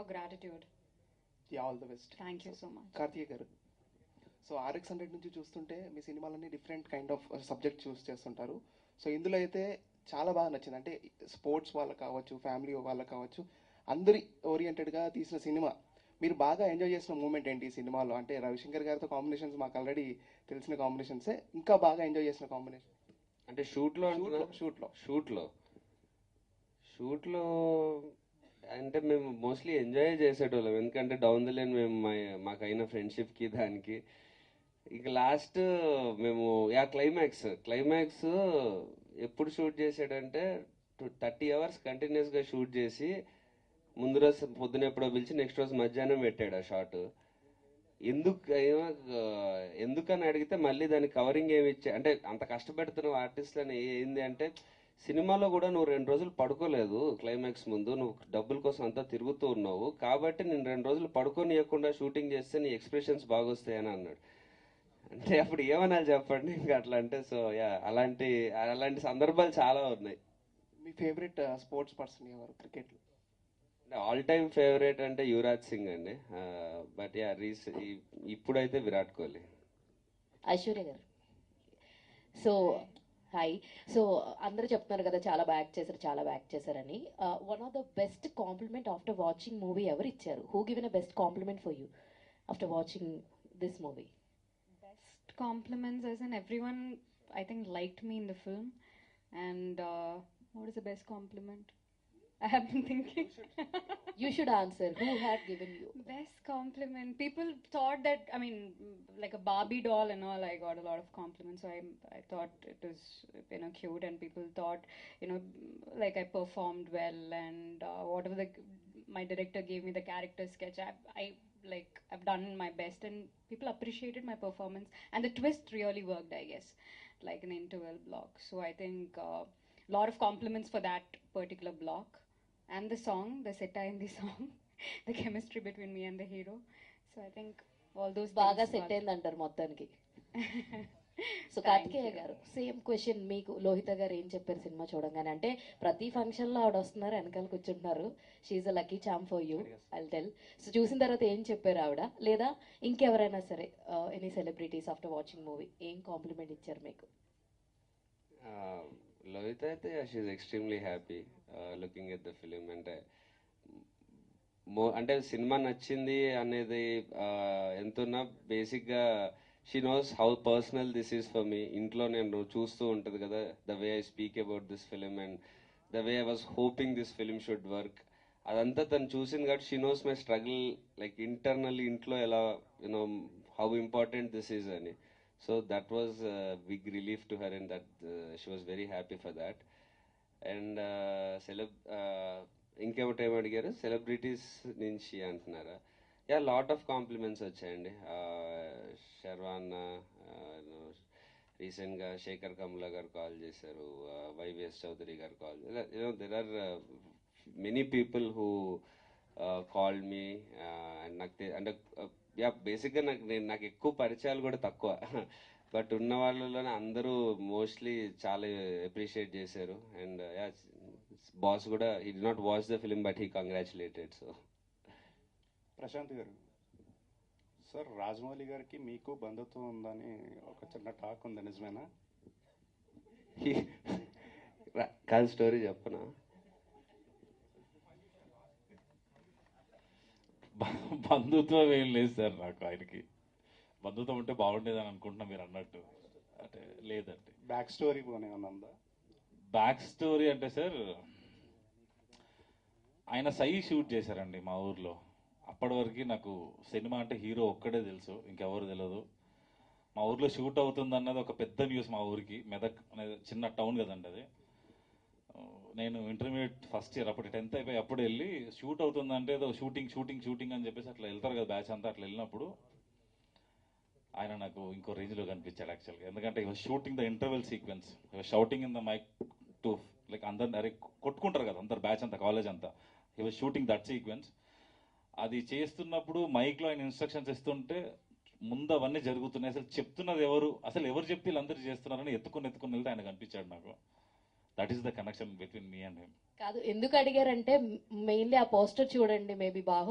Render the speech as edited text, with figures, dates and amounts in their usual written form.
your gratitude. All the best. Thank you so much. Karthikeya garu, so RX100 నుంచి చూస్తుంటే మీ సినిమాలన్నీ different kind of subject choose చేస్తుంటారు. So ఇందులో అయితే చాలా బాగా నచ్చింది. అంటే స్పోర్ట్స్ వాళ్ళకి కావచ్చు, ఫ్యామిలీ వాళ్ళకి కావచ్చు, అందరి ఓరియంటెడ్గా తీసిన సినిమా. మీరు బాగా ఎంజాయ్ చేసిన మూమెంట్ ఏంటి ఈ సినిమాలో? అంటే రవిశంకర్ గారితో కాంబినేషన్స్ మాకు ఆల్రెడీ తెలిసిన కాంబినేషన్సే, ఇంకా బాగా ఎంజాయ్ చేసిన కాంబినేషన్ అంటే షూట్లో షూట్లో షూట్లో అంటే మేము మోస్ట్లీ ఎంజాయ్ చేసేటోళ్ళం, ఎందుకంటే డౌన్ ద లైన్ మేము మాకైన ఫ్రెండ్షిప్కి దానికి. ఇక లాస్ట్ మేము క్లైమాక్స్ ఎప్పుడు షూట్ చేసాడంటే 30 hours కంటిన్యూస్గా షూట్ చేసి ముందు రోజు పొద్దున ఎప్పుడో పిలిచి నెక్స్ట్ రోజు మధ్యాహ్నం పెట్టాడు ఆ షాట్. ఎందుకని అడిగితే మళ్ళీ దానికి కవరింగ్ ఏమి ఇచ్చా అంటే అంత కష్టపెడుతున్నావు ఆర్టిస్ట్లని ఏంది అంటే, సినిమాలో కూడా నువ్వు 2 రోజులు పడుకోలేదు క్లైమాక్స్ ముందు, నువ్వు డబ్బుల కోసం అంతా తిరుగుతూ ఉన్నావు కాబట్టి నేను 2 రోజులు పడుకోనియకుండా షూటింగ్ చేస్తే నీ ఎక్స్ప్రెషన్స్ బాగొస్తాయని అన్నాడు. అంటే అప్పుడు ఏమనాలి చెప్పండి ఇంకా అట్లా అంటే. సో యా, అలాంటి సందర్భాలు చాలా ఉన్నాయి. మీ ఫేవరెట్ స్పోర్ట్స్ పర్సన్ ఎవరు క్రికెట్లో? ఆల్ టైమ్ ఫేవరెట్ అంటే యువరాజ్ సింగ్ అండి. బట్ యా ఇప్పుడైతే విరాట్ కోహ్లీ. ఐశ్వర్య గారు, సో హాయ్. సో అందరూ చెప్తున్నారు కదా చాలా బాగా యాక్ట్ చేశారని. One of the best compliment after watching movie ఎవరు ఇచ్చారు? Who given a best compliment for you after watching this movie? Best compliments as in everyone, I think, liked me in the film. And what is the best compliment? I have been thinking. You should answer. Who had given you? Best compliment. People thought that, I mean, like a Barbie doll and all, I got a lot of compliments. So I thought it was, cute, and people thought, like I performed well, and whatever my director gave me the character sketch, I've done my best, and people appreciated my performance. And the twist really worked, I guess, like an interval block. So I think lot of compliments for that particular block. And the song, the satire in the song, the chemistry between me and the hero. So I think all those బాగా things set అయింది అంటారు మొత్తానికి. So Thank Karthikeya you. Garu, same question మీకు. లోహిత గారు ఏం చెప్పారు cinema చూడంగానే? అంటే ప్రతి ఫంక్షన్ లో ఆవిడ వస్తున్నారు, వెనకాల కూర్చుంటున్నారు. She's a lucky charm for you, I'll tell. So చూసిన తర్వాత ఏం చెప్పారు ఆవిడ? లేదా ఇంకెవరైనా సరే, any celebrities after watching movie ఏం కాంప్లిమెంట్ ఇచ్చారు మీకు? లోహిత అయితే she's extremely happy looking at the film. అంటే సినిమా నచ్చింది అనేది ఎంతున్నా బేసిక్గా she knows how personal this is for me. ఇంట్లో నేను చూస్తూ ఉంటుంది కదా the way I speak about this film and the way I was hoping this film should work. అదంతా తను చూసింది కాబట్టి she knows my struggle, like internally ఇంట్లో ఎలా హౌ ఇంపార్టెంట్ దిస్ ఈజ్ అని. So that was a big relief to her, and that she was very happy for that. And ఇంకేమిటి ఏమి అడిగారు? సెలబ్రిటీస్ నుంచి అంటున్నారా? యా, లాట్ ఆఫ్ కాంప్లిమెంట్స్ వచ్చాయండి. శర్వాన్ రీసెంట్గా శేఖర్ కమ్లా గారు కాల్ చేశారు, వైవిఎస్ చౌదరి గారు కాల్ చేశారు. There are many people who called me. And నాకు అంటే యా, బేసిక్గా నాకు ఎక్కువ పరిచయాలు కూడా తక్కువ, బట్ ఉన్న వాళ్ళలోనే అందరూ మోస్ట్లీ చాలా అప్రిషియేట్ చేశారు. అండ్ యా, బాస్ కూడా he did not watch the film but he congratulated. So Prashanth garu, sir Rajamouli గారికి మీకు బంధుత్వం ఉందని ఒక చిన్న టాక్ ఉంది, నిజమేనా? కాదు, స్టోరీ చెప్పనా? బంధుత్వం ఏం లేదు సార్ నాకు ఆయనకి. బంధుత్వం ఉంటే బాగుండేదని అనుకుంటున్నా మీరు అన్నట్టు. అంటే లేదండి. బ్యాక్ స్టోరీ పోనీ ఉందా? బ్యాక్ స్టోరీ అంటే సార్, ఆయన సై షూట్ చేశారండి మా ఊర్లో. అప్పటి వరకు నాకు సినిమా అంటే హీరో ఒక్కడే తెలుసు, ఇంకెవరు తెలియదు. మా ఊర్లో షూట్ అవుతుంది అన్నది ఒక పెద్ద న్యూస్ మా ఊరికి. మెదక్ అనేది చిన్న టౌన్ కదండి అది. నేను ఇంటర్మీడియట్ ఫస్ట్ ఇయర్, అప్పుడు 10th అయిపోయి అప్పుడు వెళ్ళి షూట్ అవుతుందంటే ఏదో షూటింగ్ అని చెప్పేసి అట్లా వెళ్తారు కదా బ్యాచ్ అంతా. అట్లా వెళ్ళినప్పుడు ఆయన నాకు ఇంకో రేంజ్లో కనిపించాడు యాక్చువల్గా. ఎందుకంటే he was shooting the interval sequence, he was shouting in the mic to like అందరు అరే కొట్టుకుంటారు కదా అందరు బ్యాచ్ అంతా, కాలేజ్ అంతా. ఈ వాజ్ షూటింగ్ దట్ సీక్వెన్స్. అది చేస్తున్నప్పుడు మైక్లో ఆయన ఇన్స్ట్రక్షన్స్ ఇస్తుంటే ముందు అవన్నీ జరుగుతున్నాయి. అసలు చెప్తున్నది ఎవరు చెప్తే వీళ్ళందరూ చేస్తున్నారని ఎత్తుకుని వెళ్తే ఆయన కనిపించాడు నాకు. That is the connection between me and him. కాదు, ఎందుకు అడిగారంటే మెయిన్లీ ఆ పోస్టర్ చూడండి, మేబీ బాహు